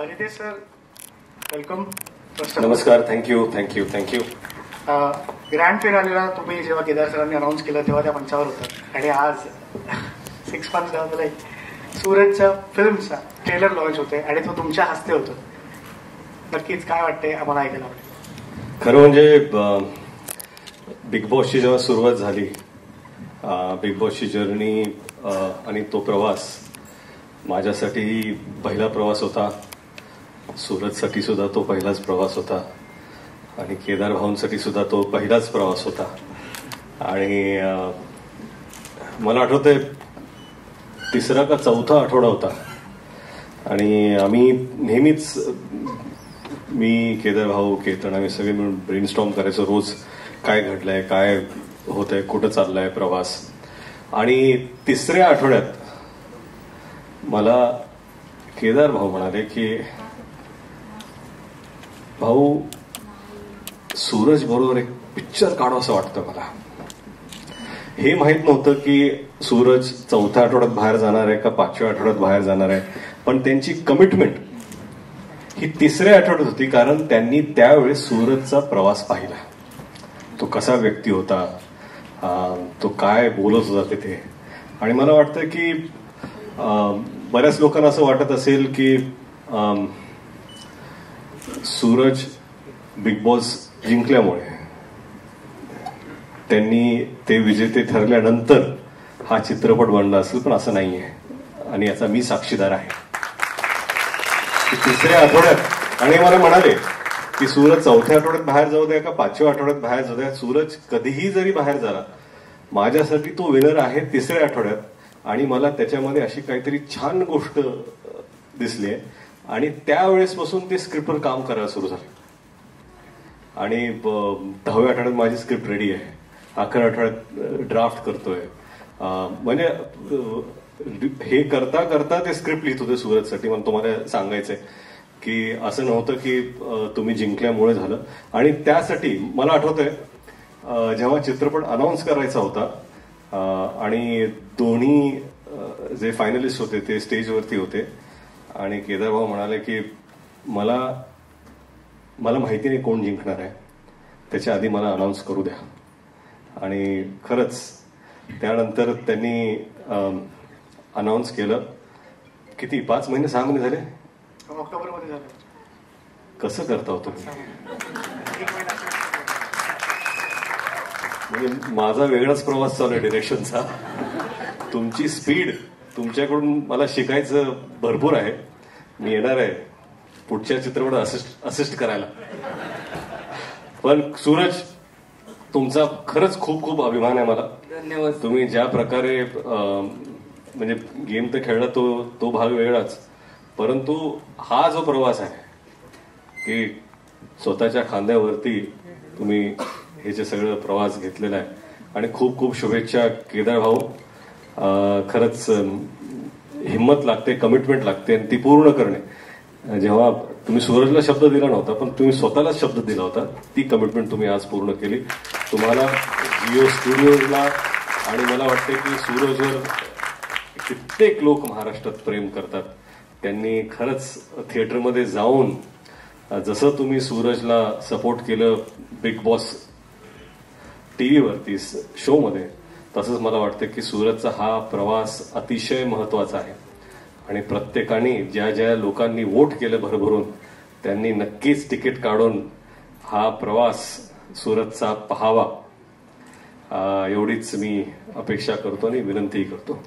Riteish sir, welcome. नमस्कार. Thank you. Grand फिनालेला तुम्ही जेव्हा केदार सरांनी अनाऊन्स केलं तेव्हा त्या मंचावर होतं आणि आज 6 months झालं सूरजच्या फिल्मचा ट्रेलर लॉन्च होते आणि तो तुमच्या हस्ते होतो. नक्कीच काय वाटतंय आम्हाला ऐकायला आवडेल. खरं म्हणजे बिग बॉसची जेव्हा सुरुवात झाली, बिग बॉसची जर्नी आणि तो प्रवास माझ्यासाठी पहिला प्रवास होता. सूरजसाठी सुद्धा तो पहिलाच प्रवास होता आणि केदार भाऊंसाठी सुद्धा तो पहिलाच प्रवास होता. आणि मला आठवतंय 3रा का 4था आठवडा होता आणि आम्ही नेहमीच मी, केदार भाऊ, केतन आम्ही सगळे मिळून ब्रेनस्टॉर्म करायचो रोज. काय घडलंय, काय होतंय, कुठं चाललाय प्रवास. आणि 3ऱ्या आठवड्यात मला केदार भाऊ म्हणाले की भाऊ, सूरज बरोबर एक पिक्चर काढू असं वाटतं मला. हे माहित नव्हतं की सूरज 4थ्या आठवड्यात बाहेर जाणार आहे का 5व्या आठवड्यात बाहेर जाणार आहे, पण त्यांची कमिटमेंट ही 3ऱ्या आठवड्यात होती. कारण त्यांनी त्यावेळेस सूरजचा प्रवास पाहिला. तो कसा व्यक्ती होता, तो काय बोलत होता तिथे. आणि मला वाटतं की बऱ्याच लोकांना असं वाटत असेल की सूरज बिग बॉस जिंकल्यामुळे, त्यांनी ते विजेते ठरल्यानंतर हा चित्रपट बनला असेल, पण असं नाहीये. आणि याचा मी साक्षीदार आहे. 3ऱ्या आठवड्यात आणि मला म्हणाले की सूरज 4थ्या आठवड्यात बाहेर जाऊ द्या का 5व्या आठवड्यात बाहेर जाऊ द्या, सूरज कधीही जरी बाहेर झाला माझ्यासाठी तो विनर आहे 3ऱ्या आठवड्यात. आणि मला त्याच्यामध्ये अशी काहीतरी छान गोष्ट दिसली आहे आणि त्यावेळेसपासून ते स्क्रिप्टवर काम करायला सुरू झाले. आणि 10व्या आठवड्यात माझी स्क्रिप्ट रेडी आहे. 11व्या आठवड्यात ड्राफ्ट करतोय. म्हणजे हे करता करता ते स्क्रिप्ट लिहित होते सूरजसाठी. मला तुम्हाला सांगायचंय की असं नव्हतं की तुम्ही जिंकल्यामुळे झालं. आणि त्यासाठी मला आठवतंय जेव्हा चित्रपट अनाऊन्स करायचा होता आणि दोन्ही जे फायनलिस्ट होते ते स्टेजवरती होते आणि केदार भाऊ म्हणाले की मला माहिती नाही कोण जिंकणार आहे, त्याच्या आधी मला अनाऊन्स करू द्या. आणि खरंच त्यानंतर त्यांनी अनाऊन्स केलं. किती 5 महिने 6 महिने झाले, ऑक्टोबरमध्ये झालं. कसं करता होतं म्हणजे माझा वेगळाच प्रवास चालू आहे डिरेक्शनचा. तुमची स्पीड, तुमच्याकडून मला शिकायचं भरपूर आहे. मी येणार आहे पुढच्या चित्रपटात असिस्ट करायला. पण सूरज, तुमचा खरंच खूप खूप अभिमान आहे मला. धन्यवाद. तुम्ही ज्या प्रकारे म्हणजे गेम तर खेळला तो भाग वेगळाच, परंतु हा जो प्रवास आहे की स्वतःच्या खांद्यावरती तुम्ही हे जे सगळं प्रवास घेतलेला आहे. आणि खूप खूप शुभेच्छा केदार भाऊ. खरंच हिंमत लागते, कमिटमेंट लागते आणि ती पूर्ण करणे. जेव्हा तुम्ही सूरजला शब्द दिला नव्हता पण तुम्ही स्वतःलाच शब्द दिला होता, ती कमिटमेंट तुम्ही आज पूर्ण केली. तुम्हाला, जिओ स्टुडिओला आणि मला वाटते की सूरजवर कित्येक लोक महाराष्ट्रात प्रेम करतात. त्यांनी खरंच थिएटरमध्ये जाऊन जसं तुम्ही सूरजला सपोर्ट केलं बिग बॉस टीव्हीवरती शोमध्ये, तसंच मला वाटतं की सूरजचा हा प्रवास अतिशय महत्वाचा आहे. आणि प्रत्येकाने, ज्या ज्या लोकांनी वोट केलं भरभरून, त्यांनी नक्कीच तिकीट काढून हा प्रवास सूरजचा पाहावा, एवढीच मी अपेक्षा करतो आणि विनंतीही करतो.